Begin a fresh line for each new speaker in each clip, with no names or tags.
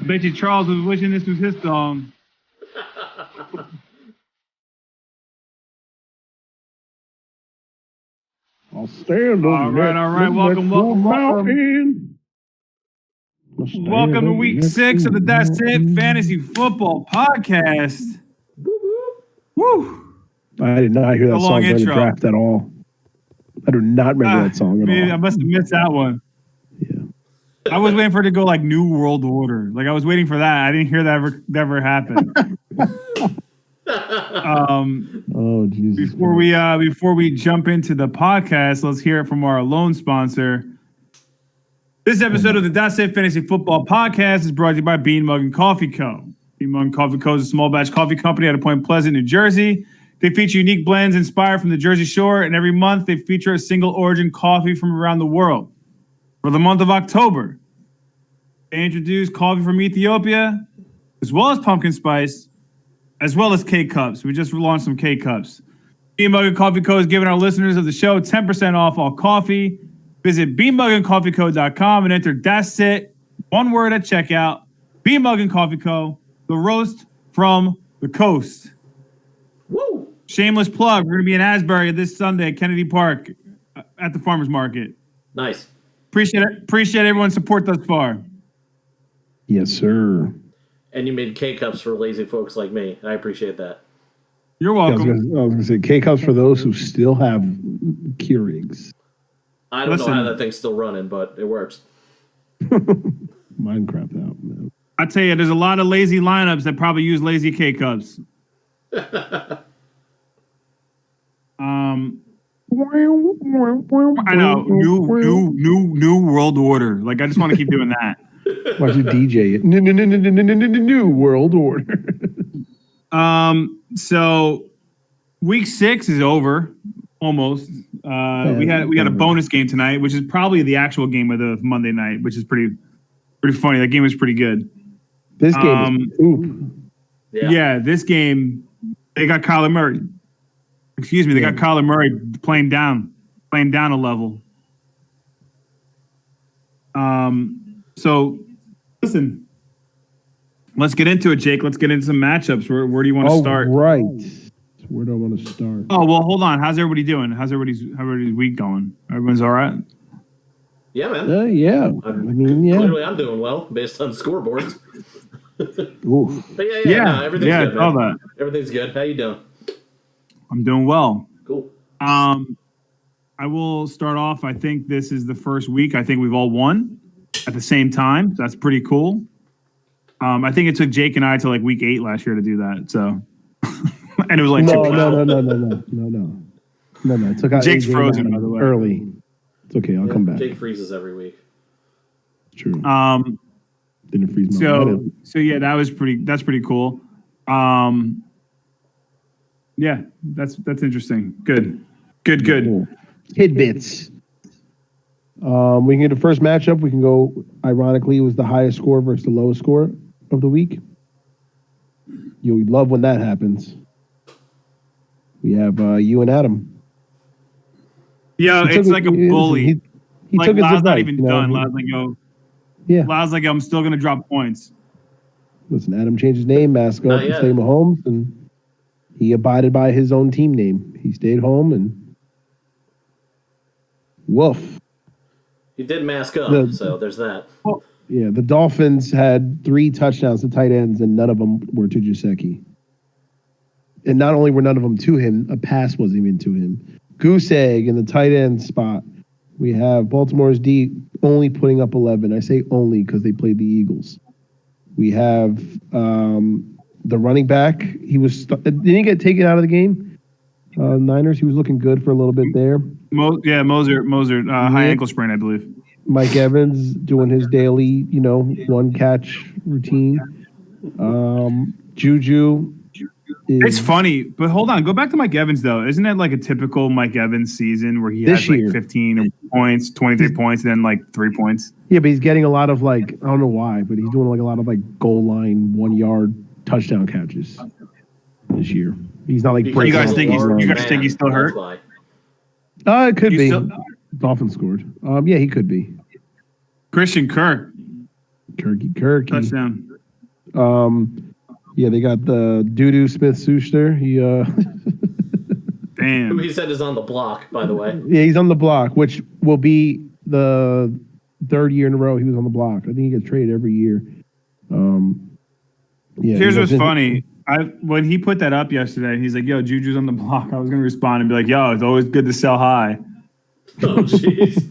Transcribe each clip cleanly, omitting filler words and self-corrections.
bet you Charles was wishing this was his song.
I'll stand on
all right. Welcome. Welcome to week 6 of the That's It Fantasy Football Podcast. Woo!
I did not hear that song during the draft at all. I do not remember that song at all.
I must have missed that one.
Yeah.
I was waiting for it to go like New World Order. Like I was waiting for that. I didn't hear that ever happen.
Oh Jesus!
Before we jump into the podcast, let's hear it from our loan sponsor. This episode of the That's It Fantasy Football Podcast is brought to you by Bean Mug and Coffee Co. Bean Mug and Coffee Co. is a small batch coffee company out of Point Pleasant, New Jersey. They feature unique blends inspired from the Jersey Shore, and every month they feature a single origin coffee from around the world. For the month of October, they introduce coffee from Ethiopia, as well as pumpkin spice, as well as K-Cups. We just launched some K-Cups. Bean Mug and Coffee Co. is giving our listeners of the show 10% off all coffee. Visit beanmugandcoffeeco.com and enter That's It, one word at checkout. Bean Mug and Coffee Co., the roast from the coast.
Woo!
Shameless plug. We're going to be in Asbury this Sunday at Kennedy Park at the Farmers Market.
Nice.
Appreciate everyone's support thus far.
Yes, sir.
And you made K-Cups for lazy folks like me. I appreciate that.
You're welcome.
I was going to say K-Cups for those who still have Keurigs.
I don't know how that thing's still running, but it works.
Mine crapped out, man.
I tell you, there's a lot of lazy lineups that probably use lazy K-Cups. I know, new world order. Like I just want to keep doing that.
Why'd you DJ it? New world order.
So week 6 is over almost. We got a bonus game tonight, which is probably the actual game of the Monday night, which is pretty funny. That game was pretty good.
This game is poop.
Yeah, this game they got Kyler Murray. Excuse me, they got Kyler Murray playing down a level. So listen, let's get into it, Jake. Let's get into some matchups. Where do you want to start?
Right. Where do I want to start?
Oh, well, hold on. How's everybody doing? How's everybody's week going? Everyone's all right?
Yeah, man.
Yeah.
Clearly I'm doing well based on scoreboards.
Oof.
But no, everything's good, man.
That.
Everything's good. How you doing?
I'm doing well.
Cool.
I will start off. I think this is the first week. I think we've all won at the same time. So that's pretty cool. I think it took Jake and I to like week 8 last year to do that. So, and it was like
no. It took out
Jake's
AJ
frozen, by the way.
Early. It's okay. I'll come back.
Jake freezes every week.
True. Didn't freeze my head.
So yeah, that's pretty cool. Yeah, that's interesting. Good.
Cool. Tidbits. We can get the first matchup. We can go, ironically, it was the highest score versus the lowest score of the week. You'll love when that happens. We have you and Adam.
Yeah, it's like a bully.
He
like,
took his
Lau's
advice,
not even done. Lau's like, yo.
Yeah.
Lau's like, I'm still going to drop points.
Listen, Adam changed his name, mask up, and stayed Mahomes, and he abided by his own team name. He stayed home, and woof.
He did mask up, so there's that.
Yeah, the Dolphins had 3 touchdowns to tight ends, and none of them were to Gesicki. And not only were none of them to him, a pass wasn't even to him. Goose egg in the tight end spot. We have Baltimore's D only putting up 11. I say only because they played the Eagles. We have the running back. He was didn't he get taken out of the game? Niners. He was looking good for a little bit there.
Moser, high ankle sprain, I believe.
Mike Evans doing his daily, 1 catch routine. Juju.
It's funny, but hold on. Go back to Mike Evans, though. Isn't that like a typical Mike Evans season where he has like 15 points, 23 points, and then like 3 points?
Yeah, but he's getting a lot of I don't know why, but he's doing a lot of goal line 1 yard touchdown catches this year. He's not like
you guys think he's still hurt?
It could be. Dolphins scored. Yeah, he could be.
Christian Kirk.
Kirky.
Touchdown.
Yeah, they got the Doo Smith-Schuster. He
Who
Damn.
he said is on the block, by the way.
yeah, he's on the block, which will be the third year in a row he was on the block. I think he gets traded every year. Yeah.
Here's what's funny. When he put that up yesterday, he's like, "Yo, Juju's on the block." I was gonna respond and be like, "Yo, it's always good to sell high."
Oh, jeez.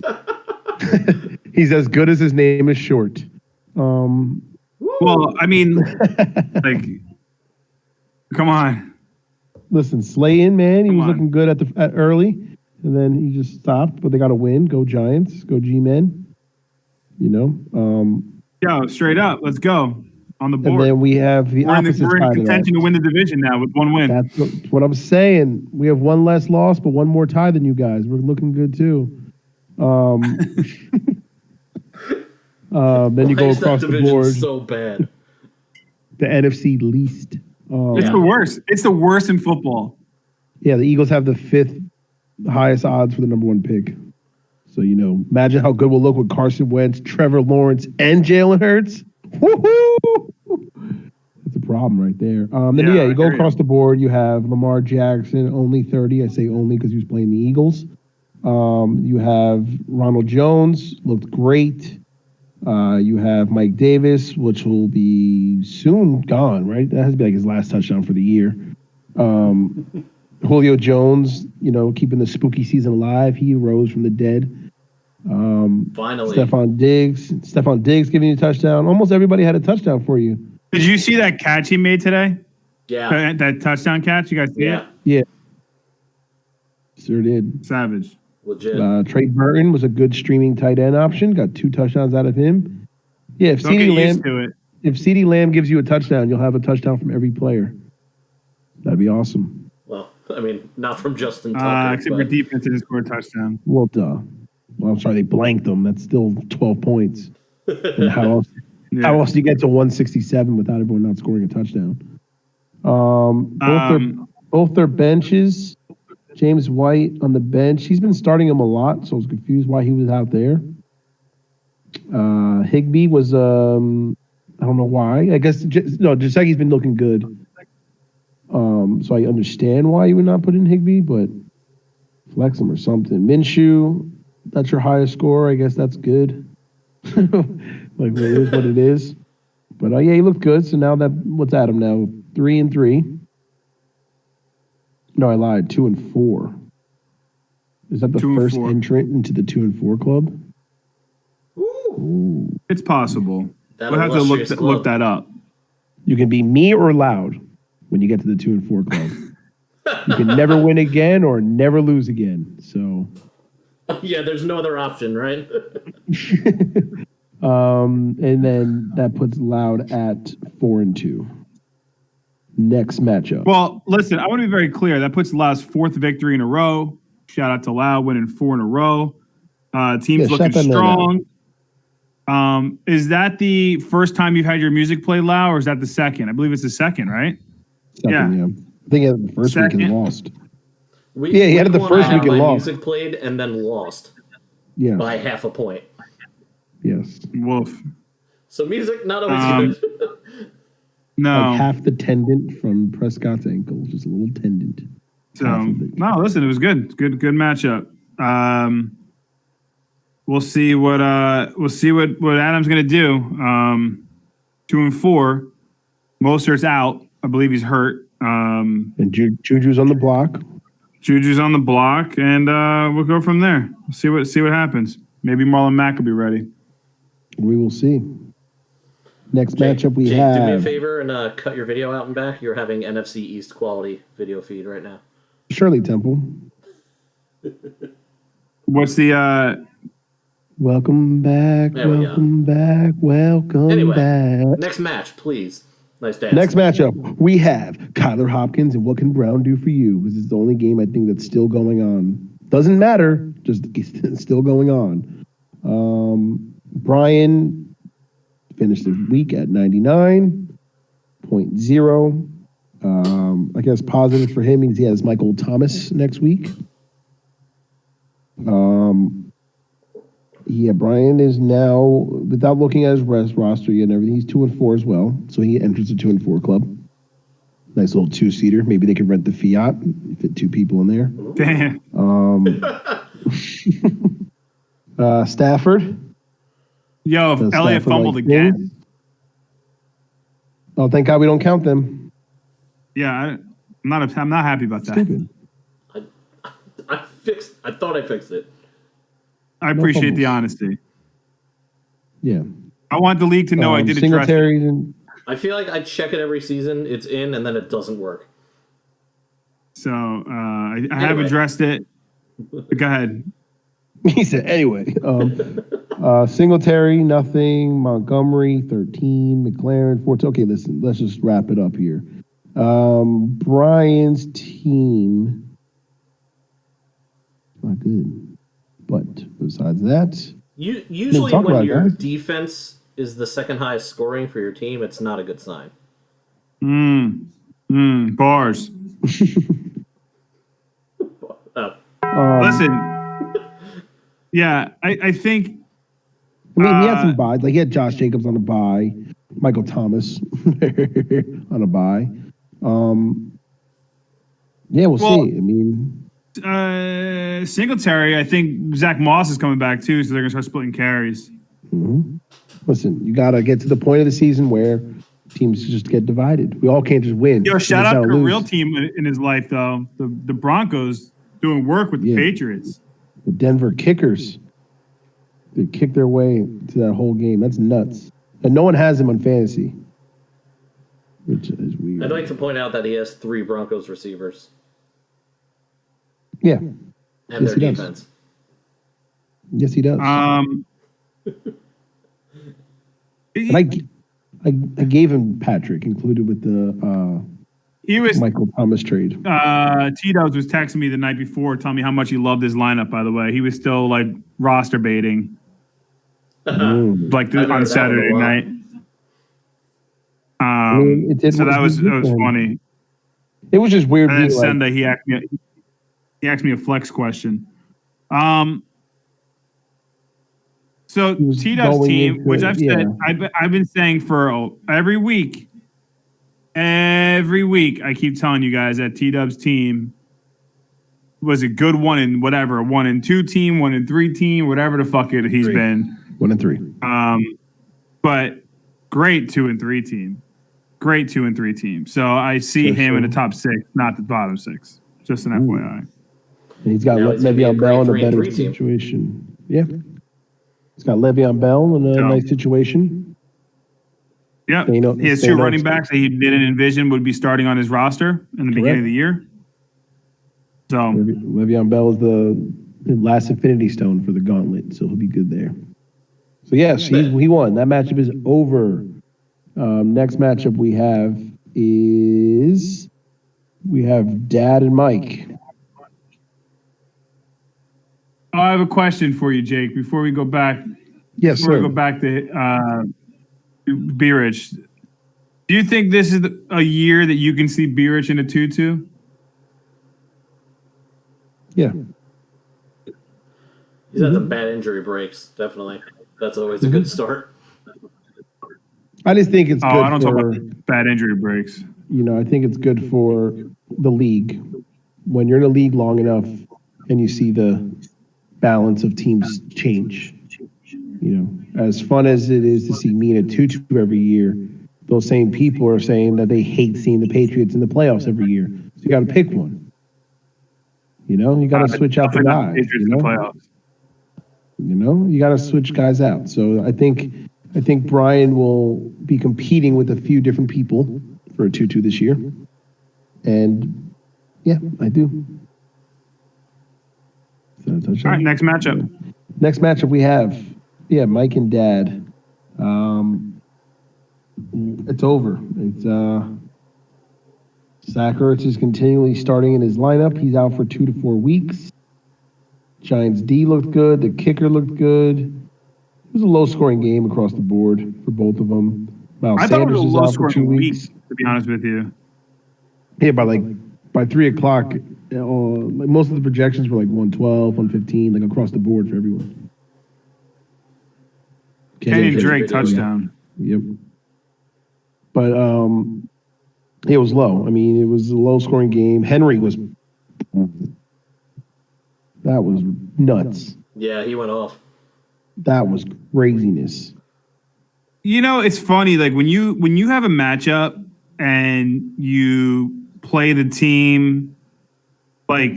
He's as good as his name is short.
Well, I mean, like, come on.
Listen, Slayton, man, he
Come
was
on.
looking good at early, and then he just stopped. But they got to win. Go Giants. Go G-men. You know.
Yo, straight up, let's go on the
And
board.
then we have the
We're in
opposite
we're in
side of
contention
that.
to win the division now with one win.
That's what I'm saying. We have one less loss, but one more tie than you guys. We're looking good too. Then you
Why
go
is that
across the
division
board.
so bad?
The NFC least.
It's
Yeah.
the worst. It's the worst in football.
Yeah, the Eagles have the 5th highest odds for the number 1 pick. So, imagine how good we'll look with Carson Wentz, Trevor Lawrence, and Jalen Hurts. Woohoo! That's a problem right there. Then,
Yeah,
you go
I hear
across
you.
the board. You have Lamar Jackson, only 30. I say only because he was playing the Eagles. You have Ronald Jones, looked great. You have Mike Davis, which will be soon gone, right? That has to be like his last touchdown for the year. Julio Jones, keeping the spooky season alive. He rose from the dead.
Finally.
Stephon Diggs giving you a touchdown. Almost everybody had a touchdown for you.
Did you see that catch he made today?
Yeah.
That touchdown catch? You guys see
Yeah.
it?
Yeah. Sure did.
Savage.
Legit.
Trey Burton was a good streaming tight end option. Got 2 touchdowns out of him. Yeah, if
Don't get
CeeDee
used
Lamb,
to it.
if CeeDee Lamb gives you a touchdown, you'll have a touchdown from every player. That'd be awesome.
Well, I mean, not from Justin Tucker.
Except for defense didn't score a touchdown.
Well, duh. Well, I'm sorry, they blanked them. That's still 12 points. And how else?
Yeah.
How else do you get to 167 without everyone not scoring a touchdown? Both their benches. James White on the bench. He's been starting him a lot, so I was confused why he was out there. Higbee was I don't know why. I guess Jasecki's been looking good. So I understand why you would not put in Higbee, but flex him or something. Minshew, that's your highest score. I guess that's good. Like it is what it is. But yeah, he looked good. So now what's Adam now? 3-3. No, I lied. 2-4. Is that the
2 and
first
4.
entrant into the 2-4 club?
Ooh.
It's possible.
That
We'll have to
illustrious
look
club.
that up.
You can be me or loud when you get to the 2-4 club. You can never win again or never lose again. So,
Yeah, there's no other option, right?
and then that puts Loud at 4-2. Next matchup.
Well, listen, I want to be very clear. That puts Lau's 4th victory in a row. Shout out to Lau winning 4 in a row. Team's looking
shout that man
strong. Is that the first time you've had your music play, Lau, or is that the second? I believe it's the second, right?
Second, yeah. I think he had it the first week
Second.
and lost.
We,
Yeah, he had it the
won,
first
I had
week and
my
lost.
music played and then lost
Yes.
by half a point.
Yes.
Wolf.
So music not always good.
No.
Like half the tendon from Prescott's ankle, just a little tendon.
So no, listen, it was good. It's good matchup. We'll see what Adam's gonna do. 2-4. Mostert's out. I believe he's hurt.
And Juju's on the block.
Juju's on the block, and we'll go from there. We'll see what happens. Maybe Marlon Mack will be ready.
We will see. Next
Jake,
matchup we
Jake,
have.
do me a favor and cut your video out and back. You're having NFC East quality video feed right now.
Shirley Temple.
What's the
Welcome back.
There we go.
Welcome back. Welcome
Anyway,
back.
next match, please. Nice dance.
Next matchup, we have Kyler Hopkins and what can Brown do for you? This is the only game I think that's still going on. Doesn't matter, just it's still going on. Brian finished the week at 99.0. I guess positive for him means he has Michael Thomas next week. Yeah, Brian is now, without looking at his roster yet and everything, he's 2-4 as well. So he enters the 2-4 club. Nice little two-seater. Maybe they could rent the Fiat and fit 2 people in there.
Damn.
Stafford.
Yo, if
Does
Elliott
Stafford
fumbled
like
again.
things? Oh, thank God we don't count them.
Yeah, I'm not happy about that.
Stupid.
I thought I fixed it.
I appreciate the
fumbles.
honesty.
Yeah.
I want the league to know I did address it.
Singletary and
I feel like I check it every season. It's in, and then it doesn't work.
So I have
Anyway.
addressed it. Go ahead.
he said anyway. Singletary, nothing. Montgomery, 13. McLaren, 14. Okay, listen, let's just wrap it up here. Brian's team, not good. But besides that,
Usually
talk
when
about it,
your
guys.
defense is the second highest scoring for your team, it's not a good sign.
Bars. Listen. Yeah, I think.
I mean, he had some buys. Like he had Josh Jacobs on a buy, Michael Thomas on a buy. Yeah, we'll see. I mean,
Singletary, I think Zach Moss is coming back too, so they're gonna start splitting carries.
listen, you got to get to the point of the season where teams just get divided. We all can't just win.
Yo,
We
shout
just
out
gotta
to a
lose.
real team in his life though. The Broncos doing work with the Patriots.
The Denver Kickers. They kicked their way to that whole game. That's nuts. And no one has him on fantasy, which is weird.
I'd like to point out that he has 3 Broncos receivers
Yeah.
and
Yes,
their
he does.
defense.
Yes, he does. And I gave him Patrick, included with the
He was
Michael Thomas trade.
T-Dubs was texting me the night before, telling me how much he loved his lineup. By the way, he was still like roster baiting, like
I've heard
on
that
Saturday
one a lot.
night.
It did
So
what
that was
it did for him.
funny.
It was just weird.
And then
being like,
Sunday he asked me a flex question. So
was
T-Dub's
going
team,
into-
which I've said, I've been saying for every week, I keep telling you guys that T-Dub's team was a good 1-2 team, 1-3 team, whatever the fuck he's been.
1-3.
But great 2-3 team. Great 2-3 team. So I see him in the top 6, not the bottom 6. Just an FYI.
And he's got
Now he's gonna be a
Le'Veon Bell in a
great
better
3-3 team.
situation. Yeah. He's got Le'Veon Bell in a nice situation.
Yep.
Staying up-
He has
staying
2
up-
running backs that he didn't envision would be starting on his roster in the beginning of the year. So
Le'Veon Bell is the last Infinity Stone for the Gauntlet, so he'll be good there. So yes, he won. That matchup is over. Next matchup we have Dad and Mike.
I have a question for you, Jake, before we go back.
Yes,
Before
sir.
we go back to B Rich. Do you think this is a year that you can see B Rich in a 2-2?
Yeah.
He's had some bad injury breaks, definitely. That's always a good start.
I just think it's good
I don't talk
for,
about bad injury breaks.
I think it's good for the league. When you're in a league long enough and you see the balance of teams change. As fun as it is to see me in a 2-2 every year, those same people are saying that they hate seeing the Patriots in the playoffs every year. So you got to pick one. You got to switch out the guys.
Patriots in the playoffs.
You got to switch guys out. So I think Brian will be competing with a few different people for a 2-2 this year. And yeah, I do.
All right, next matchup.
Next matchup we have, Mike and Dad. It's over. It's Zach Ertz is continually starting in his lineup. He's out for 2 to 4 weeks. Giants D looked good. The kicker looked good. It was a low-scoring game across the board for both of them. Miles
I thought it was
Sanders
a
is out for 2
low-scoring week,
weeks.
to be honest with you.
Yeah, by 3 o'clock, most of the projections were like 112, 115, like across the board for everyone.
Kenyon Drake
video,
touchdown.
Yep. But it was low. I mean, it was a low-scoring game. Henry was that was nuts.
Yeah, he went off.
That was craziness.
You know, it's funny. Like when you have a matchup and you play the team, like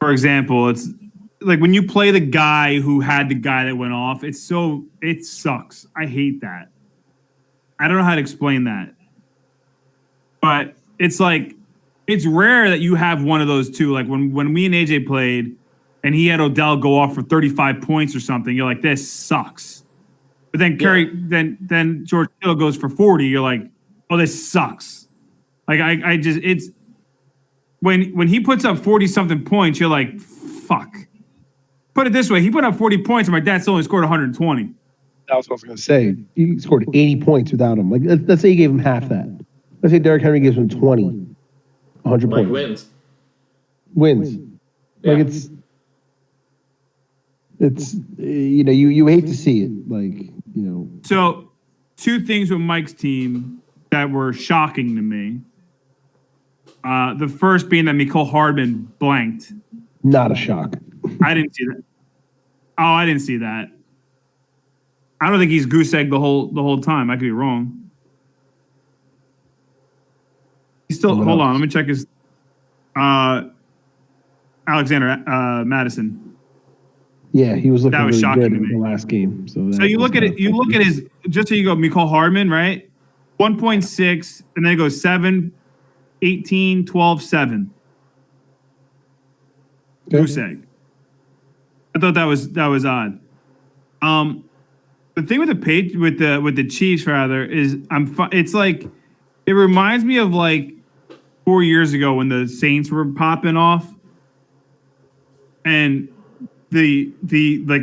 for example, it's like when you play the guy who had the guy that went off. It sucks. I hate that. I don't know how to explain that, but it's like it's rare that you have one of those two. Like when me and AJ played, and he had Odell go off for 35 points or something. You're like, this sucks. But then then George Kittle goes for 40. You're like, oh, this sucks. Like I just it's when he puts up 40 something points, you're like, fuck. Put it this way, he put up 40 points, and my dad still only scored 120.
That's what I was going to say. He scored 80 points without him. Like let's say he gave him half that. Let's say Derrick Henry gives him 20, 100
Like
points.
wins. Yeah.
Like it's you know you hate to see it. Like you know.
So, two things with Mike's team that were shocking to me. The first being that Mecole Hardman blanked.
Not a shock.
I didn't see that. Oh, I didn't see that. I don't think he's goose egg the whole time. I could be wrong. He's still. Hold on, let me check his. Alexander Madison.
Yeah, he was looking
That was
really
shocking
good
to
in
me.
the last game. So
You look at it. You look at his. Just so you go, Mecole Hardman, right? 1.6, and then it goes 7, 18, 12, 7. Goose egg. I thought that was odd. The thing with the Chiefs rather is it's like it reminds me of like 4 years ago when the Saints were popping off, and the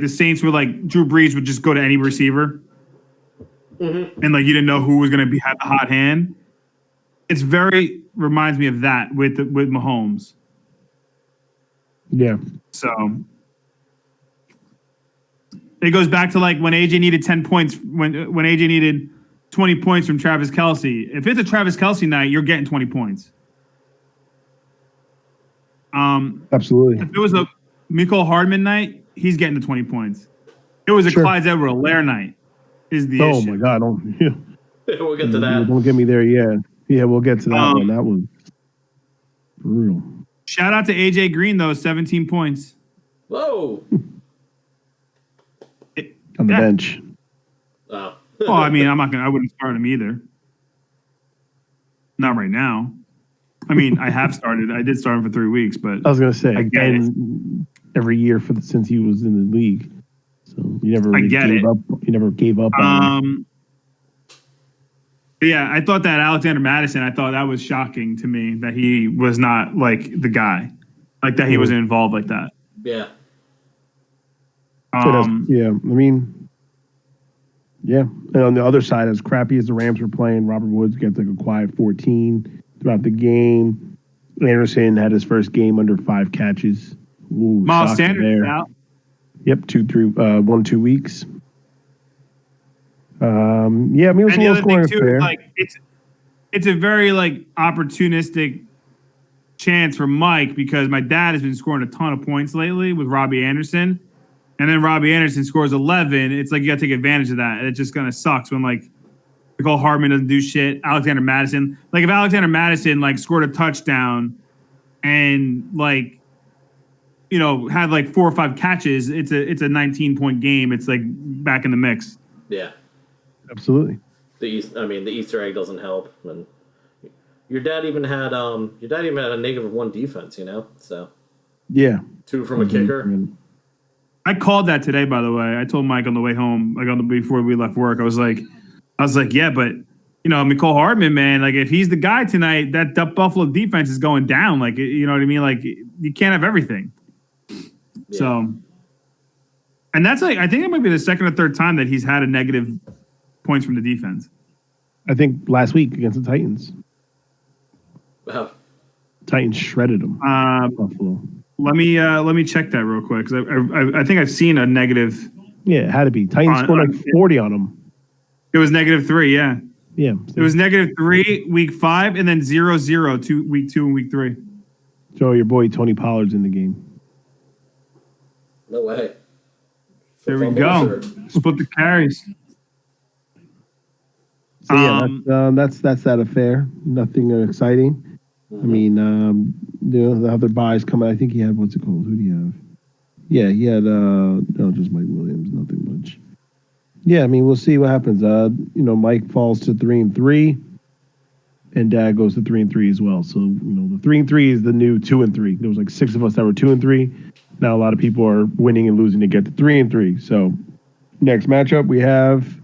Saints were like Drew Brees would just go to any receiver, and like you didn't know who was going to have the hot hand. It's very reminds me of that with Mahomes.
Yeah.
So it goes back to like when AJ needed 10 points, when AJ needed 20 points from Travis Kelce. If it's a Travis Kelce night, you're getting 20 points.
Absolutely.
If it was a Mecole Hardman night, he's getting the 20 points. It was a Clyde Edwards-Helaire night is the issue.
Oh my God!
We'll get to that.
Don't get me there yet. Yeah, we'll get to that one. That was brutal.
Shout out to AJ Green though, 17 points.
Whoa.
On the bench.
Oh.
Well, I mean, I wouldn't start him either. Not right now. I mean, I have started. I did start him for 3 weeks, but
I was gonna say
I get
again every year since he was in the league. So you never really gave up. You never gave up on him.
Yeah, I thought that Alexander Madison, I thought that was shocking to me that he was not like the guy. Like that he wasn't involved like that.
Yeah.
Yeah, I mean, yeah. And on the other side, as crappy as the Rams were playing, Robert Woods gets like a quiet 14 throughout the game. Anderson had his first game under 5 catches. Ooh,
Miles Sanders is out.
Yep, 2 weeks. Yeah, I mean, it was a low scoring affair.
Like it's a very like opportunistic chance for Mike because my dad has been scoring a ton of points lately with Robbie Anderson. And then Robbie Anderson scores 11. It's like you got to take advantage of that. It just kind of sucks when like Mecole Hardman doesn't do shit. Alexander Madison, like if Alexander Madison like scored a touchdown and like had like 4 or 5 catches, it's a 19-point game. It's like back in the mix.
Yeah,
absolutely.
The Easter egg doesn't help. And your dad even had a -1 defense. So
yeah,
2 from a kicker.
I called that today, by the way. I told Mike on the way home, like before we left work, I was like, yeah, but Mecole Hardman, man, like if he's the guy tonight, that Buffalo defense is going down. Like, you know what I mean? Like you can't have everything. Yeah. So, and that's like, I think it might be the second or third time that he's had a negative points from the defense.
I think last week against the Titans.
Wow.
Titans shredded them.
Buffalo. Let me check that real quick because I think I've seen a negative
Yeah, it had to be. Titans scored like 40 on them.
It was -3, yeah.
Yeah.
It was -3 week 5 and then 0-0 week 2 and week 3.
So your boy Tony Pollard's in the game.
No way.
There we go. Split the carries.
So yeah, that's that affair. Nothing exciting. I mean, the other buys coming. I think he had, what's it called? Who do you have? Yeah, he had just Mike Williams. Nothing much. Yeah, I mean, we'll see what happens. Mike falls to 3-3, and Dad goes to 3-3 as well. So the 3-3 is the new 2-3. There was like 6 of us that were 2-3. Now a lot of people are winning and losing to get to 3-3. So next matchup we have.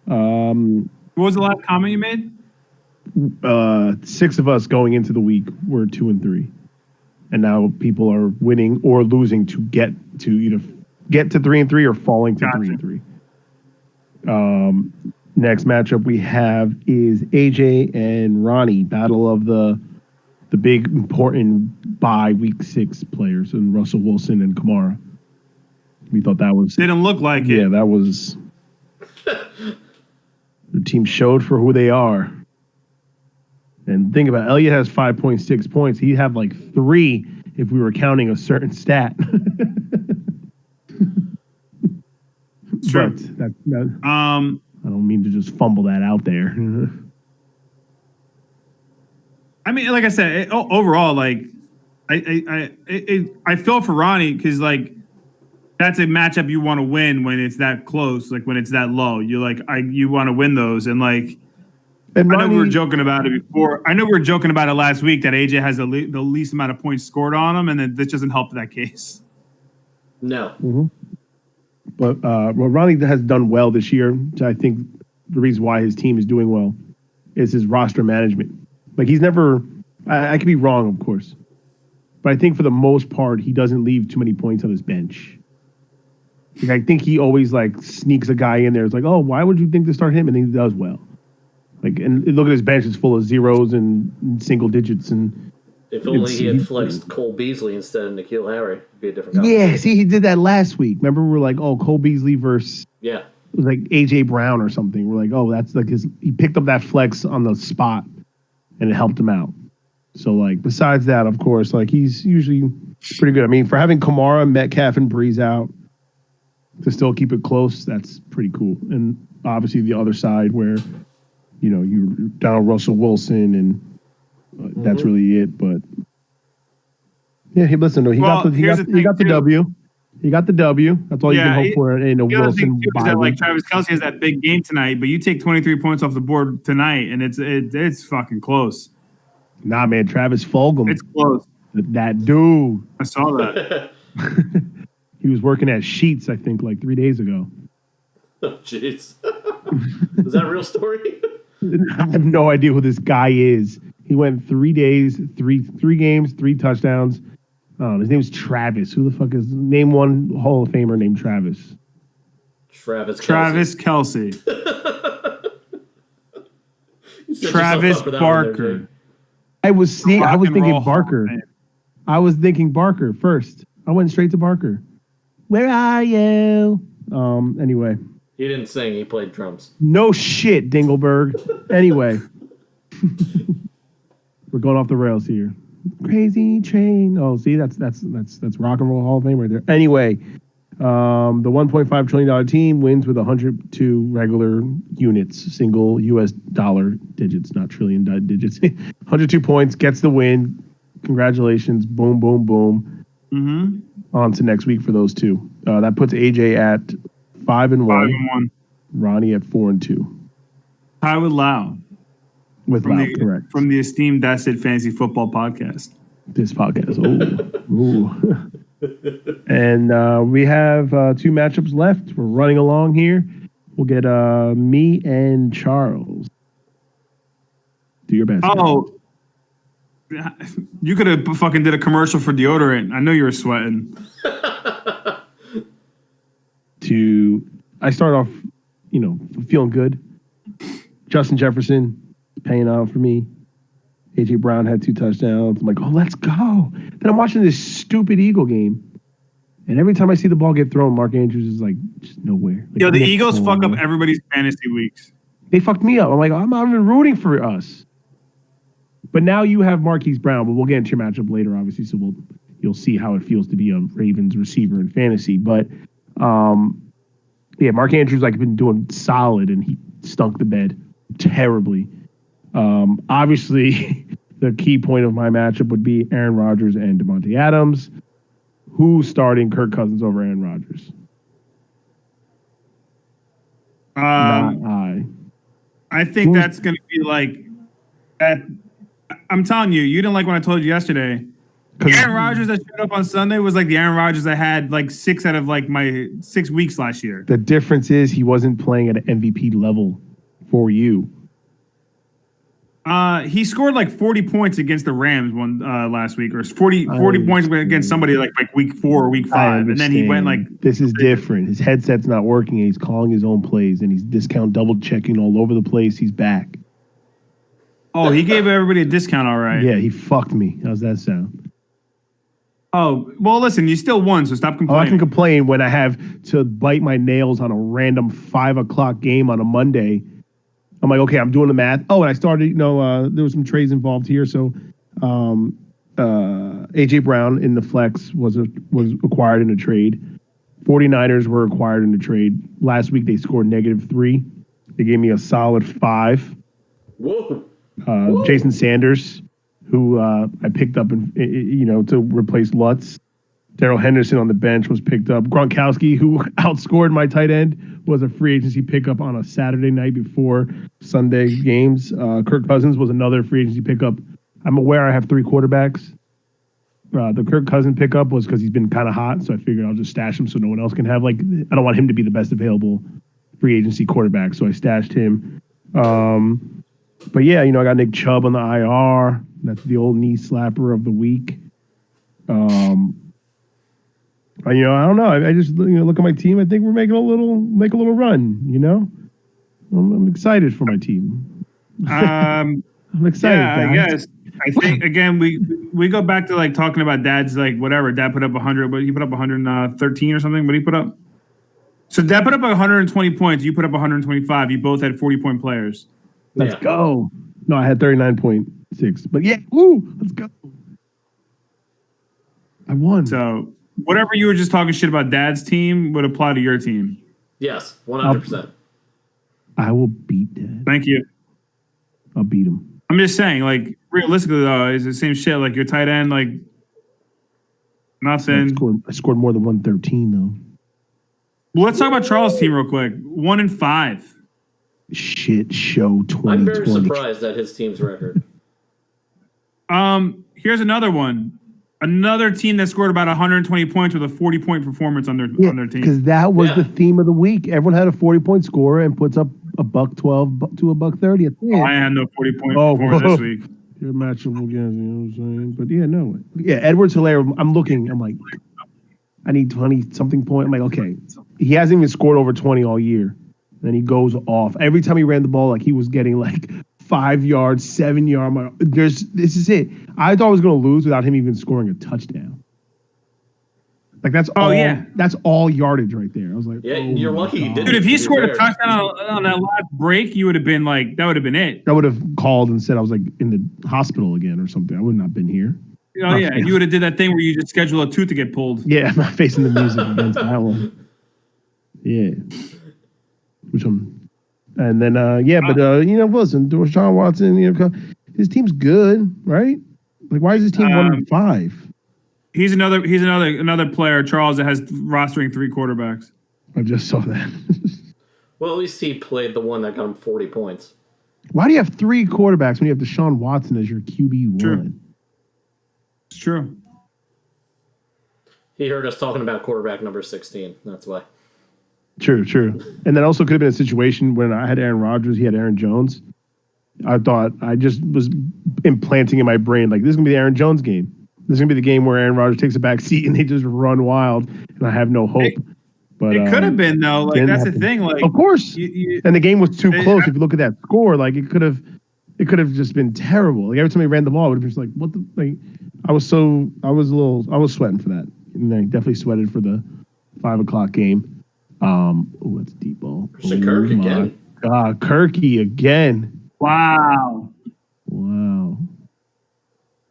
What was the last comment you made?
6 of us going into the week were 2-3, and now people are winning or losing to get to either get to 3-3 or falling to 3-3. Next matchup we have is AJ and Ronnie, battle of the big important bye week 6 players, and Russell Wilson and Kamara. We thought that was
didn't look like it.
Yeah, that was the team showed for who they are. And think about it, Elliott has 5.6 points. He'd have like 3 if we were counting a certain stat.
Sure.
But I don't mean to just fumble that out there.
I mean, like I said, overall, like I feel for Ronnie because like that's a matchup you want to win when it's that close, like when it's that low. You you want to win those, and like
and
I know we were joking about it before. I know we were joking about it last week that AJ has the least amount of points scored on him, and then this doesn't help that case.
No.
Mm-hmm. But Ronnie has done well this year. So I think the reason why his team is doing well is his roster management. Like he's never, I could be wrong, of course, but I think for the most part, he doesn't leave too many points on his bench. Like I think he always like sneaks a guy in there. It's like, oh, why would you think to start him? And he does well. Like, and look at his bench; it's full of zeros and single digits. And
if only he had flexed Cole Beasley instead of N'Keal Harry, it'd be a different conversation.
Yeah, see, he did that last week. Remember, we were like, oh, Cole Beasley versus
it
was like AJ Brown or something. We're like, oh, that's like he picked up that flex on the spot, and it helped him out. So like, besides that, of course, like he's usually pretty good. I mean, for having Kamara, Metcalf, and Breeze out to still keep it close, that's pretty cool. And obviously the other side where you're down Russell Wilson and that's really it. But yeah, he got the W. He got the W. That's all you can hope for in a Wilson bye week.
Like Travis Kelce has that big game tonight, but you take 23 points off the board tonight, and it's fucking close.
Nah, man, Travis Fulgham.
It's close.
That dude.
I saw that.
He was working at Sheets, I think, like 3 days ago.
Oh, jeez. Is that a real story?
I have no idea who this guy is. He went 3 days, three games, 3 touchdowns. His name's Travis. Who the fuck is name one Hall of Famer named Travis?
Travis
Kelce. Travis Barker.
I was thinking Barker. I was thinking Barker first. I went straight to Barker. Where are you? Anyway.
He didn't sing. He played drums.
No shit, Dingleberg. Anyway. We're going off the rails here. Crazy train. Oh, see, that's rock and roll Hall of Fame right there. Anyway, the $1.5 trillion team wins with 102 regular units, single U.S. dollar digits, not trillion digits. 102 points, gets the win. Congratulations. Boom, boom, boom.
Mm-hmm.
On to next week for those two. That puts AJ at 5-1. Ronnie at 4-2.
Tie with Lau.
With Lau, correct.
From the esteemed That's It Fantasy Football Podcast.
This podcast. Ooh. And we have 2 matchups left. We're running along here. We'll get me and Charles. Do your best.
Oh, you could have fucking did a commercial for deodorant. I know you were sweating.
I start off, feeling good. Justin Jefferson paying out for me. AJ Brown had 2 touchdowns. I'm like, oh, let's go. Then I'm watching this stupid Eagle game, And every time I see the ball get thrown, Mark Andrews is like just nowhere. Like,
Yo, the
Nick
Eagles fuck up
Foles.
everybody's fantasy weeks.
They fucked me up. I'm like, I'm not even rooting for us. But now you have Marquise Brown, but we'll get into your matchup later, obviously. So you'll see how it feels to be a Ravens receiver in fantasy. But yeah, Mark Andrews like been doing solid, and he stunk the bed terribly. Obviously, the key point of my matchup would be Aaron Rodgers and Devontae Adams. Who's starting Kirk Cousins over Aaron Rodgers? Not I.
I think that's going to be like at. I'm telling you, you didn't like when I told you yesterday. Aaron Rodgers that showed up on Sunday was like the Aaron Rodgers I had like 6 out of like my 6 weeks last year.
The difference is he wasn't playing at an MVP level for you.
He scored like 40 points against the Rams last week, or 40 points against somebody like week 4 or week 5, and then he went like.
This is different. His headset's not working, and he's calling his own plays, and he's discount double checking all over the place. He's back.
Oh, he gave everybody a discount, all right.
Yeah, he fucked me. How's that sound?
Oh, well, listen, you still won, so stop complaining.
Oh, I can complain when I have to bite my nails on a random 5 o'clock game on a Monday. I'm like, okay, I'm doing the math. Oh, and I started, there was some trades involved here. So A.J. Brown in the flex was acquired in a trade. 49ers were acquired in the trade. Last week, they scored -3. They gave me a solid 5.
Whoa.
Jason Sanders, who I picked up, to replace Lutz. Darrell Henderson on the bench was picked up. Gronkowski, who outscored my tight end, was a free agency pickup on a Saturday night before Sunday games. Kirk Cousins was another free agency pickup. I'm aware I have 3 quarterbacks. The Kirk Cousins pickup was because he's been kind of hot, so I figured I'll just stash him so no one else can have, I don't want him to be the best available free agency quarterback, so I stashed him. But yeah, I got Nick Chubb on the IR. That's the old knee slapper of the week. I don't know. I just look at my team. I think we're making a little run. I'm excited for my team. I'm excited.
Yeah,
guys.
I guess. I think again we go back to talking about Dad's whatever. Dad put up 100, but he put up 113 or something. What he put up? So Dad put up 120 points. You put up 125. You both had 40-point players.
Let's go. No, I had 39.6. But yeah, let's go. I won.
So whatever you were just talking shit about Dad's team would apply to your team.
Yes, 100%.
I will beat Dad.
Thank you.
I'll beat him.
I'm just saying, realistically though, it's the same shit. Your tight end, nothing.
I scored more than 113 though.
Well, let's talk about Charles' team real quick. 1-5.
Shit show 2020.
I'm very surprised at his team's record.
Here's another one. Another team that scored about 120 points with a 40-point performance on their team.
Because that was the theme of the week. Everyone had a 40-point score and puts up $112 to $130 at the end.
I had no 40-point performance this week.
You're matchable against, you know what I'm saying? But yeah, no. Yeah, Edwards Hilaire, I'm looking. I'm like, I need 20-something point. I'm like, okay. He hasn't even scored over 20 all year. Then he goes off. Every time he ran the ball, he was getting 5 yards, 7 yards. I'm like, this is it. I thought I was going to lose without him even scoring a touchdown. That's all.
Yeah.
That's all yardage right there. I was like,
you're lucky he didn't.
Dude, if he scored a touchdown on that last break, you would have been that would have been it.
I would have called and said I was in the hospital again or something. I would not have been here.
Oh yeah, you would have did that thing where you just schedule a tooth to get pulled.
Yeah, I'm not facing the music against that one. Yeah. And then listen, Deshaun Watson, his team's good, right? Why is his team 1-5?
He's another player, Charles, that has rostering 3 quarterbacks.
I just saw that.
Well, at least he played the one that got him 40 points.
Why do you have 3 quarterbacks when you have Deshaun Watson as your QB1?
True. It's true.
He heard us talking about quarterback number 16. That's why.
True. And that also could have been a situation when I had Aaron Rodgers, he had Aaron Jones. I thought I just was implanting in my brain, this is going to be the Aaron Jones game. This is going to be the game where Aaron Rodgers takes a back seat and they just run wild, and I have no hope. But
it could have been, though. That's the thing.
Of course. And the game was too close. If you look at that score, it could have just been terrible. Every time he ran the ball, it would have been just what the. I was sweating for that. And I definitely sweated for the 5 o'clock game. That's deep ball.
Christian Kirk again.
God, Kirky again.
Wow.
Wow.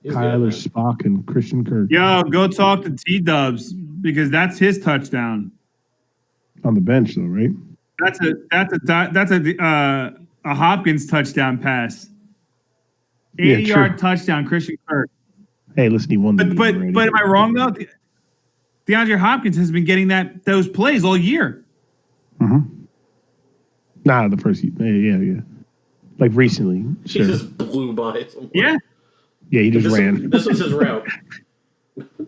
He's
Tyler
good,
Spock and Christian Kirk
Yo, go talk to T-Dubs because that's his touchdown.
on the bench, though, right?
That's a Hopkins touchdown pass.
Yeah,
80-yard touchdown, Christian Kirk.
Hey, listen, he won the game already.
But am I wrong though? DeAndre Hopkins has been getting those plays all year.
Nah, the first yeah. Like recently.
He
Sure.
just blew by someone.
Yeah.
Yeah, he just ran.
This was his route.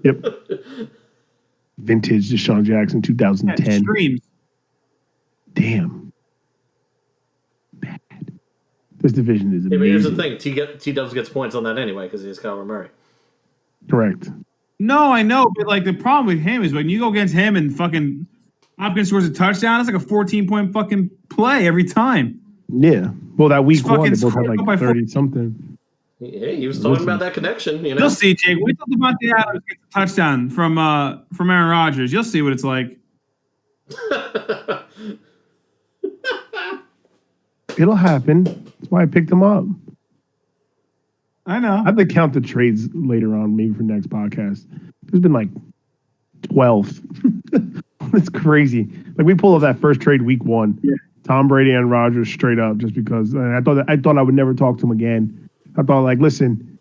Yep. Vintage Deshaun Jackson, 2010.
Streams.
Damn. Bad. This division is amazing.
Yeah, but here's the thing. T-Dubs gets points on that anyway because he has Kyler Murray.
Correct.
No, I know, but like the problem with him is when you go against him and fucking Hopkins scores a touchdown, it's like a 14-point fucking play every time.
Yeah. Well, that week one, they both had
fucking
like 30 something.
Yeah, he was talking about that connection. You know,
You'll see, Jake. Wait till Devontae Adams gets a touchdown from Aaron Rodgers. You'll see what it's like.
It'll happen. That's why I picked him up.
I know.
I have to count the trades later on, maybe for next podcast. There's been like 12. It's crazy. Like we pulled off that first trade week one.
Yeah.
Tom Brady and Rodgers straight up, just because I thought I would never talk to him again. I thought, like, listen,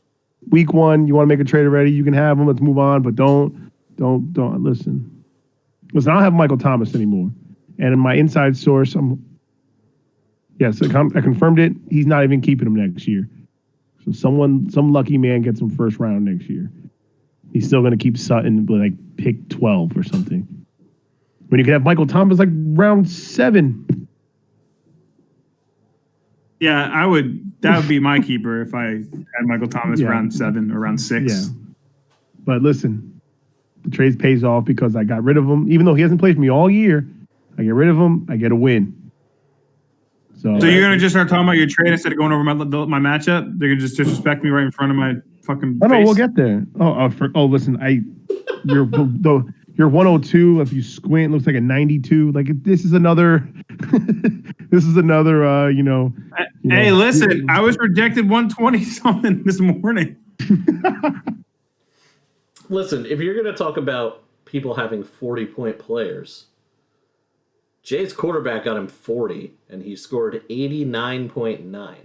week one, you want to make a trade already? You can have him. Let's move on, but don't listen. Listen, I don't have Michael Thomas anymore. And in my inside source, I confirmed it. He's not even keeping him next year. So some lucky man gets him first round next year. He's still going to keep Sutton, but like pick 12 or something. When you can have Michael Thomas like round 7.
Yeah, I would. That would be my keeper if I had Michael Thomas round 7 or round 6.
Yeah. But listen, the trade pays off because I got rid of him. Even though he hasn't played for me all year, I get rid of him. I get a win. So
you're gonna just start talking about your trade instead of going over my matchup? They're gonna just disrespect me right in front of my fucking face?
No, we'll get there. Listen, you're 102. If you squint, it looks like a 92. Like this is another.
Hey, listen, I was projected 120 something this morning.
Listen, if you're going to talk about people having 40-point players, Jay's quarterback got him 40, and he scored 89.9.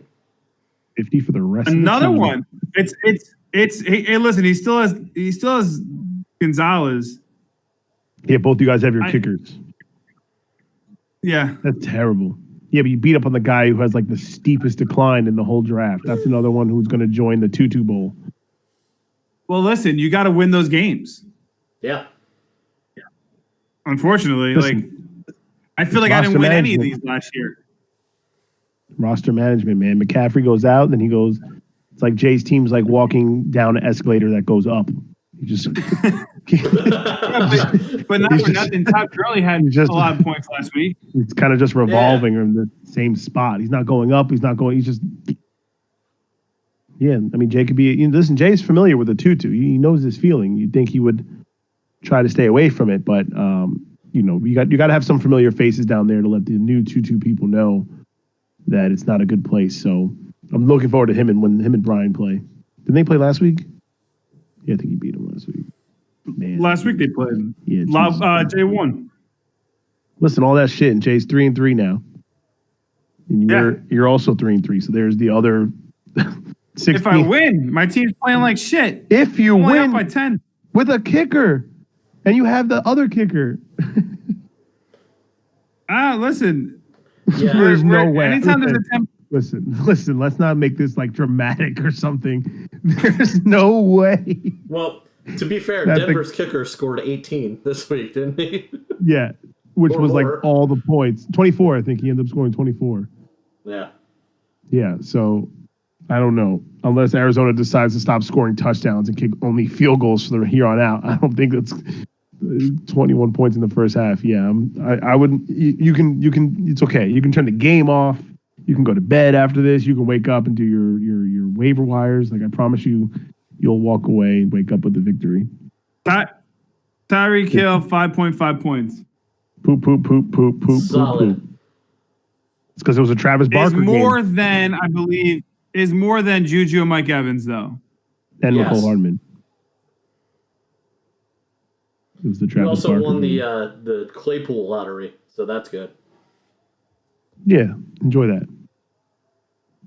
50 for the rest.
Another
of the team.
one. Hey, listen, he still has Gonzalez.
Yeah, both you guys have your kickers.
Yeah.
That's terrible. Yeah, but you beat up on the guy who has like the steepest decline in the whole draft. That's another one who's going to join the 2-2 bowl.
Well, listen, you got to win those games.
Yeah.
Unfortunately,
Listen,
I feel like I didn't win any of these last year.
Roster management, man. McCaffrey goes out, then he goes. It's like Jay's team's like walking down an escalator that goes up. He just.
but not for nothing. Todd Gurley had a lot of points last week.
It's kind of just revolving in the same spot. He's not going up. He's not going. He's just. Yeah, I mean, Jay could be. Listen, Jay's familiar with the 2-2. He knows this feeling. You'd think he would try to stay away from it, but you got to have some familiar faces down there to let the new 2-2 people know that it's not a good place. So I'm looking forward to when him and Brian play. Didn't they play last week? Yeah, I think he beat him last week. Man.
Last week they played.
Yeah,
Jay won.
Listen, all that shit, and Jay's 3-3 now. And you're also 3-3. So there's the other 16.
If I win, my team's playing like shit.
If you
I'm
win
up by 10
with a kicker, and you have the other kicker.
Listen.
Yeah.
There's no way.
Anytime there's a 10.
Listen, let's not make this like dramatic or something. There's no way.
Well, to be fair, Denver's kicker scored 18 this week, didn't he?
Yeah, which was
more.
like all the points. 24, I think he ended up scoring 24.
Yeah.
Yeah, so I don't know. Unless Arizona decides to stop scoring touchdowns and kick only field goals from here on out, I don't think that's 21 points in the first half. Yeah, I wouldn't. You can. It's okay. You can turn the game off. You can go to bed after this. You can wake up and do your waiver wires. Like I promise you, you'll walk away and wake up with the victory.
Ty Tyreek Hill, 5.5 points.
Poop.
Solid.
It's because it was a Travis Barker
Is more
game.
than, I believe, is more than Juju and Mike Evans, though.
And
Yes.
McCole Hardman. It was the
He
Travis
also
Barker
won
game.
the Claypool lottery, so that's good.
Yeah, enjoy that.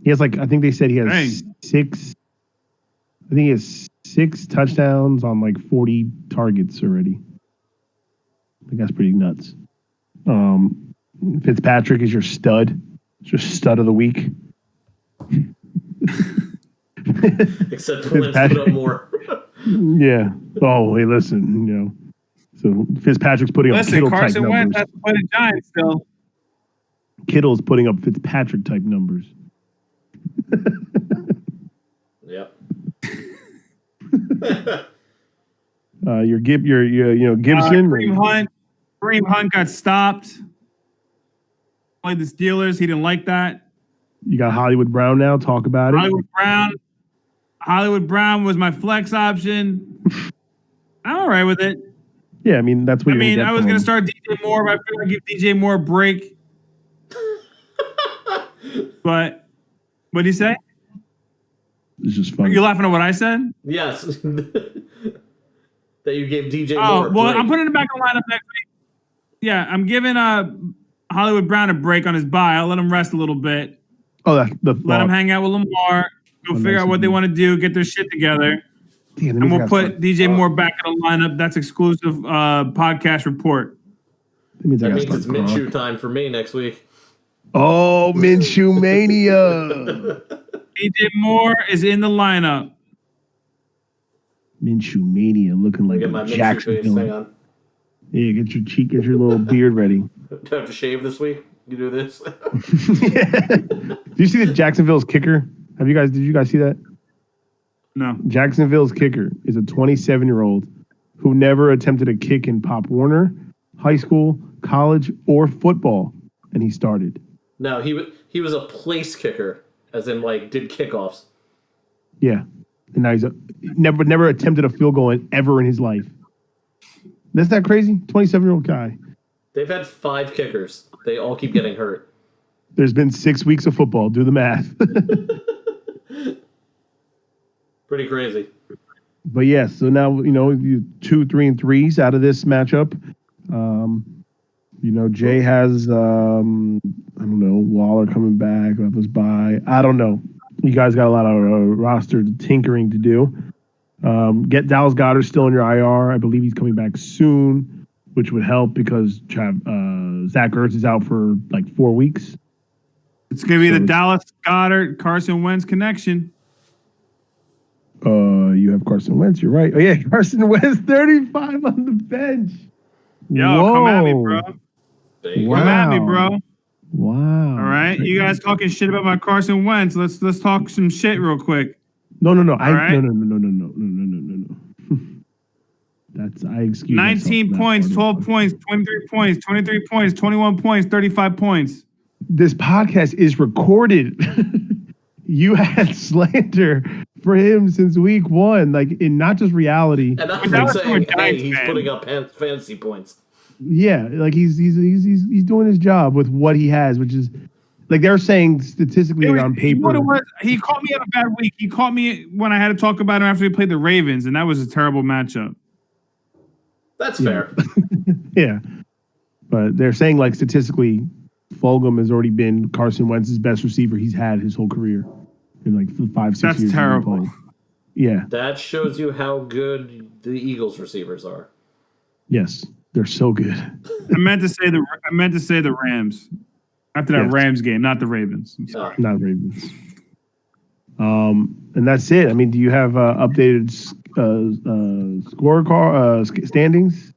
He has I think they said he has
Dang.
6. I think he has 6 touchdowns on 40 targets already. I think that's pretty nuts. Fitzpatrick is your stud. It's your stud of the week.
Except Wentz put up more.
Yeah. Oh, hey, listen, So Fitzpatrick's putting up Kittle type
Carson Wentz
numbers.
has to play the Giants still.
Kittle's putting up Fitzpatrick type numbers.
Yep.
Your Gibson.
Kareem Hunt got stopped. Played the Steelers. He didn't like that.
You got Hollywood Brown now. Talk about it.
Hollywood Brown was my flex option. I'm all right with it.
Yeah, I mean that's what.
I was gonna start DJ Moore, but I figured I'd give DJ Moore a break. But what did he say?
It's just funny.
Are you laughing at what I said?
Yes. That you gave DJ Moore.
Oh, well,
break.
I'm putting him back in the lineup next week. Yeah, I'm giving Hollywood Brown a break on his bye. I'll let him rest a little bit.
Oh,
let him hang out with Lamar. Go figure out what they want to do. Get their shit together.
Damn,
and we'll put DJ Moore back in the lineup. That's exclusive podcast report.
That means it's Minshew time for me next week.
Oh, Minshew Mania.
DJ Moore is in the lineup.
Minshew Mania looking like a Jacksonville. Yeah, get your little beard ready.
Do I have to shave this week? You do this?
Do you see the Jacksonville's kicker? Did you guys see that?
No.
Jacksonville's kicker is a 27-year-old who never attempted a kick in Pop Warner, high school, college, or football, and he started.
No, he was a place kicker, as in did kickoffs.
Yeah, and now he's never attempted a field goal ever in his life. Isn't that crazy? 27-year-old guy.
They've had 5 kickers. They all keep getting hurt.
There's been 6 weeks of football. Do the math.
Pretty crazy.
But yes, so now you 2, 3, and 3s out of this matchup. Jay has I don't know, Waller coming back off his bye. I don't know. You guys got a lot of roster tinkering to do. Get Dallas Goedert still in your IR. I believe he's coming back soon, which would help because Zach Ertz is out for 4 weeks.
It's going to be the Dallas Goedert Carson Wentz connection.
You have Carson Wentz. You're right. Oh yeah, Carson Wentz, 35 on the bench.
Yo,
Whoa.
come at me, bro.
Wow.
Come at me, bro.
Wow.
All right, you guys talking shit about my Carson Wentz. Let's talk some shit real quick.
No.
Right?
No. I excuse
19 points, 12 points, 23 points, 23 points, 21 points, 35 points.
This podcast is recorded. You had slander for him since week 1, in not just reality.
And I'm saying, hey, he's putting up fantasy points.
Yeah, he's doing his job with what he has, which is they're saying statistically on paper.
He caught me on a bad week. He caught me when I had to talk about him after we played the Ravens, and that was a terrible matchup.
That's fair.
Yeah, but they're saying statistically, Fulgham has already been Carson Wentz's best receiver he's had his whole career in the 5-6 years.
That's terrible.
Yeah,
that shows you how good the Eagles receivers are.
Yes, they're so good.
I meant to say the Rams after that Rams game, not the Ravens. I'm sorry.
Not Ravens. And that's it. I mean, do you have updated standings?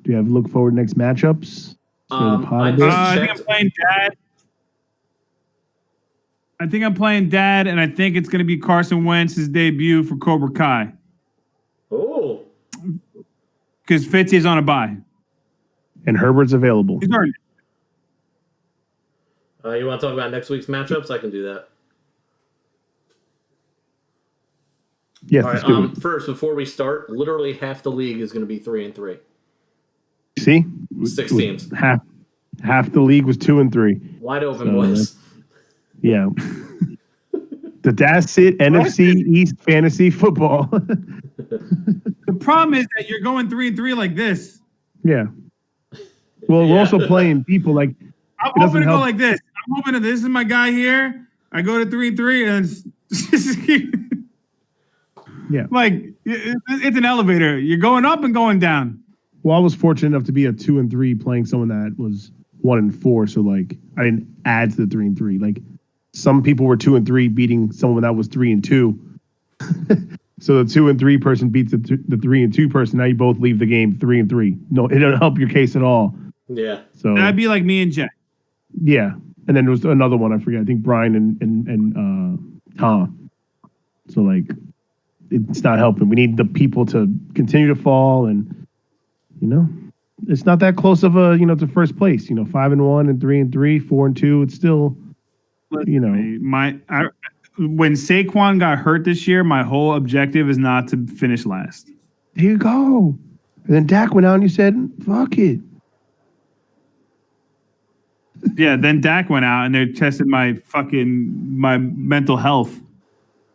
Do you have look forward next matchups?
I
think I'm playing Dad. And I think it's going to be Carson Wentz's debut for Cobra Kai.
Oh.
Because Fitzy's on a bye.
And Herbert's available.
He's earned it.
You want to talk about next week's matchups? I can do that.
Yes.
All right. First, before we start, literally half the league is going to be 3-3.
see,
6 teams.
Half the league was 2-3.
Wide open, boys.
Yeah. That's it. NFC East fantasy football.
The problem is that you're going 3-3 like this.
Yeah. Well, we're also playing people like.
I'm hoping to go like this. I'm hoping that this is my guy here. I go to 3-3 and
yeah.
Like it's an elevator. You're going up and going down.
Well, I was fortunate enough to be a 2-3 playing someone that was 1-4, so like I didn't add to the 3-3. Like some people were 2-3 beating someone that was 3-2. So the 2-3 person beats the 3-2 person. Now you both leave the game 3-3. No, it doesn't help your case at all.
Yeah.
So
that'd be like me and Jay.
Yeah, and then there was another one I forget. I think Brian and Tom. So like, it's not helping. We need the people to continue to fall, and it's not that close of a to first place. 5-1 and 3-3, 4-2. It's still,
when Saquon got hurt this year, my whole objective is not to finish last.
There you go. And then Dak went out and you said, "Fuck it."
Yeah, then Dak went out and they tested my mental health.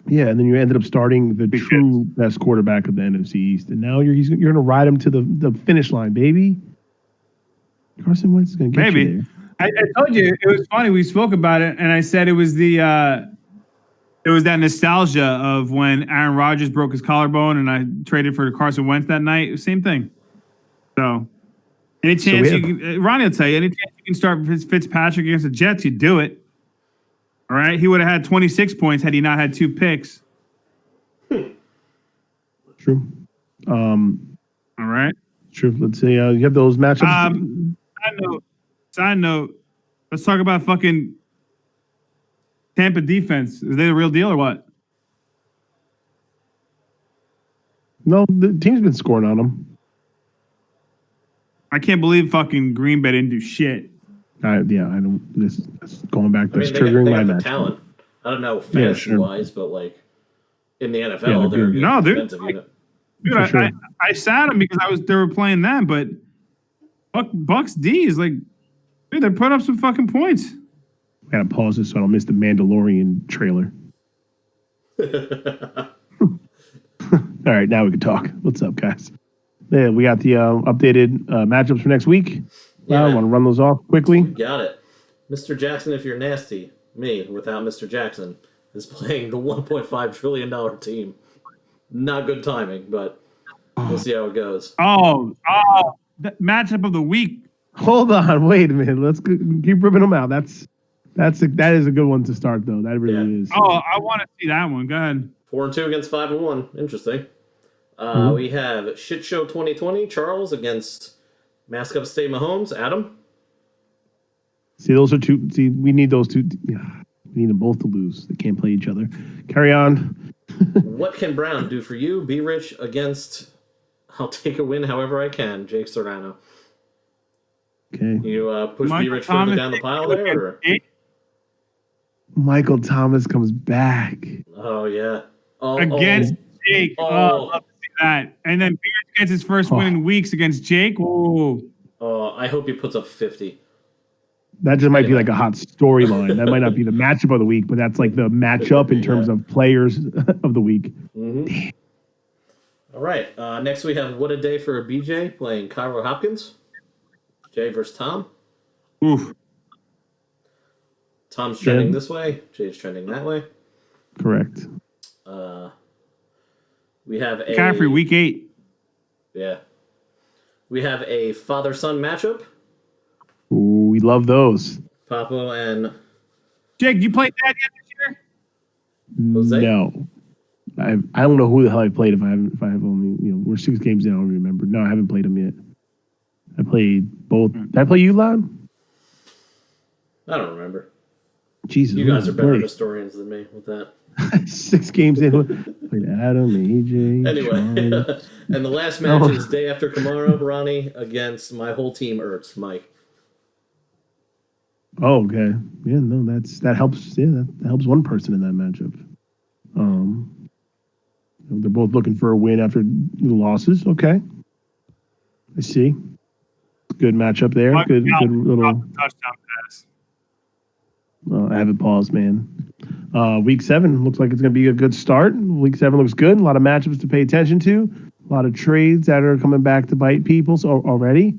Yeah, and then you ended up starting the true best quarterback of the NFC East, and now you're going to ride him to the finish line, baby. Carson Wentz is going to get you there.
I told you it was funny. We spoke about it, and I said it was that nostalgia of when Aaron Rodgers broke his collarbone, and I traded for Carson Wentz that night. Same thing. So, any chance Ronnie will tell you, any chance you can start Fitzpatrick against the Jets, you do it. All right, he would have had 26 points had he not had 2 picks.
True.
All right.
True. Let's see. You have those matchups.
Side note. Let's talk about fucking Tampa defense. Is they the real deal or what?
No, the team's been scoring on them.
I can't believe fucking Green Bay didn't do shit.
I don't. That's going back. That's
triggering
my
the
match.
talent. I don't know fantasy wise, but like in the NFL, they're a good defensive unit.
Dude,
sure.
I sat them because they were playing them, but Bucks D is like, dude, they put up some fucking points.
I gotta pause this so I don't miss the Mandalorian trailer. All right, now we can talk. What's up, guys? Yeah, we got the updated matchups for next week.
Yeah,
I want to run those off quickly.
Got it. Mr. Jackson, if you're nasty, me without Mr. Jackson is playing the $1.5 trillion team. Not good timing, but we'll see how it goes.
Oh, matchup of the week.
Hold on, wait a minute. Let's keep ripping them out. That is a good one to start, though. That really is.
Oh, I want to see that one. Go ahead.
4-2 against 5-1. Interesting. We have Shit Show 2020, Charles against Mask Up State Mahomes. Adam?
See, those are two. See, we need those two. Yeah, we need them both to lose. They can't play each other. Carry on.
What can Brown do for you? Be Rich against I'll take a win however I can, Jake Serrano.
Okay.
You push Be Rich further down the pile there? Or?
Michael Thomas comes back.
Oh, yeah.
Against Jake. Oh, I'd love to see that. And then Be Rich gets his first win in weeks against Jake. Oh,
I hope he puts up 50.
That just might be like a hot storyline. That might not be the matchup of the week, but that's like the matchup in terms of players of the week.
Mm-hmm. All right. Next we have What a Day for a BJ playing Cairo Hopkins. Jay versus Tom.
Oof.
Tom's trending this way. Jay's trending that way.
Correct.
We have a
McCaffrey week 8.
Yeah. We have a father-son matchup.
Ooh, we love those.
Papo and
Jake, you played that yet this year?
Jose?
No. I don't know who the hell I played if I have only, we're 6 games in, I don't remember. No, I haven't played them yet. I played both. Did I play you, Loud?
I don't remember.
Jesus.
You guys are better historians than me with that.
6 games in. Played Adam, AJ.
Anyway, and the last match is day after tomorrow, Ronnie, against my whole team, Ertz, Mike.
Oh, okay. Yeah, no, that helps. Yeah, that helps one person in that matchup. They're both looking for a win after the losses. Okay, I see. Good matchup there. Good little
touchdown pass.
I haven't paused, man. Week 7 looks like it's going to be a good start. Week 7 looks good. A lot of matchups to pay attention to. A lot of trades that are coming back to bite people already.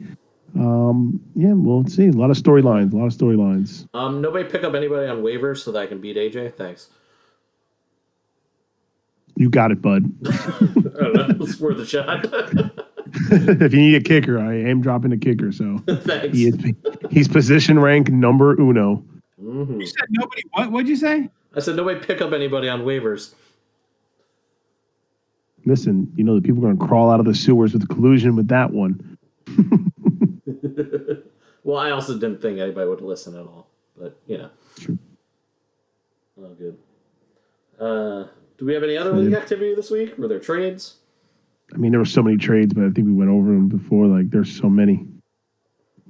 We'll see. A lot of storylines.
Nobody pick up anybody on waivers so that I can beat AJ. Thanks.
You got it, bud.
I don't know. It's worth a shot.
If you need a kicker, I am dropping a kicker. So
Thanks.
He's position rank number uno.
Mm-hmm.
You said nobody. What'd you say?
I said nobody pick up anybody on waivers.
Listen, the people are going to crawl out of the sewers with collusion with that one.
Well, I also didn't think anybody would listen at all. But,
True.
Oh, good. Do we have any other league activity this week? Were there trades?
I mean, there were so many trades, but I think we went over them before. Like, there's so many.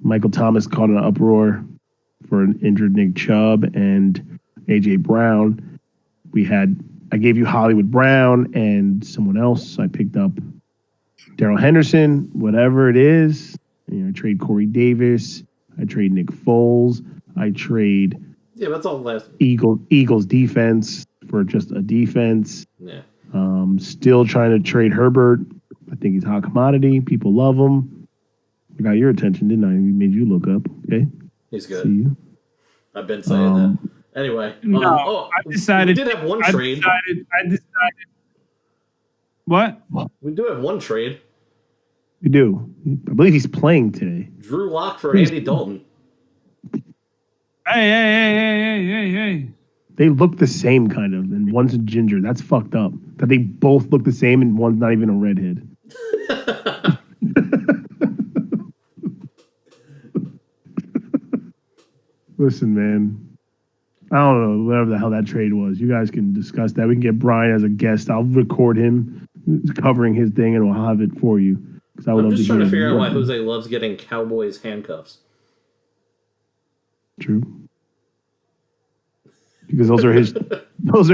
Michael Thomas caught an uproar for an injured Nick Chubb and A.J. Brown. I gave you Hollywood Brown and someone else. I picked up Darrell Henderson, whatever it is. I trade Corey Davis. I trade Nick Foles. I trade
that's all last.
Eagles defense for just a defense.
Yeah.
Still trying to trade Herbert. I think he's a hot commodity. People love him. I got your attention, didn't I? Made you look up. Okay.
He's good.
See you.
I've been saying that. Anyway.
I decided.
We did have one trade.
I decided. What?
We do have one trade.
We do. I believe he's playing today.
Drew Lock for Andy Dalton.
Hey.
They look the same, kind of, and one's a ginger. That's fucked up. That they both look the same, and one's not even a redhead. Listen, man. I don't know, whatever the hell that trade was. You guys can discuss that. We can get Brian as a guest. I'll record him covering his thing, and we'll have it for you.
I'm just trying to figure out why Jose loves getting Cowboys handcuffs.
True. Because those are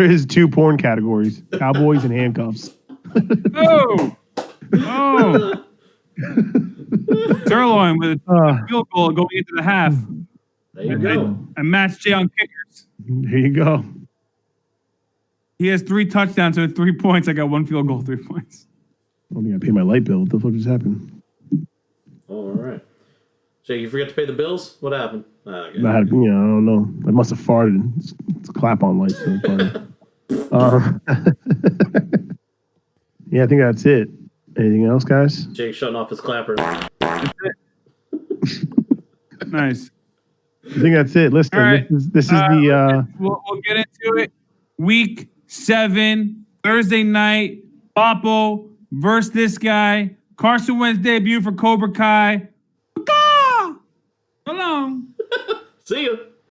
his 2 porn categories: Cowboys and handcuffs.
Oh. Sirloin with a field goal going into the half.
There you go.
And Matt's J on kickers.
There you go.
He has 3 touchdowns, so 3 points. I got 1 field goal, 3 points.
I don't think I paid my light bill. What the fuck just happened?
All right. Jake, you forget to pay the bills? What happened? Okay.
I don't know. I must have farted. It's clap-on lights. So yeah, I think that's it. Anything else, guys?
Jake shutting off his clappers.
Nice.
I think that's it. Listen,
right.
this is the...
We'll get into it. Week 7, Thursday night, Papo versus this guy. Carson Wentz debut for Cobra Kai. So long.
See you.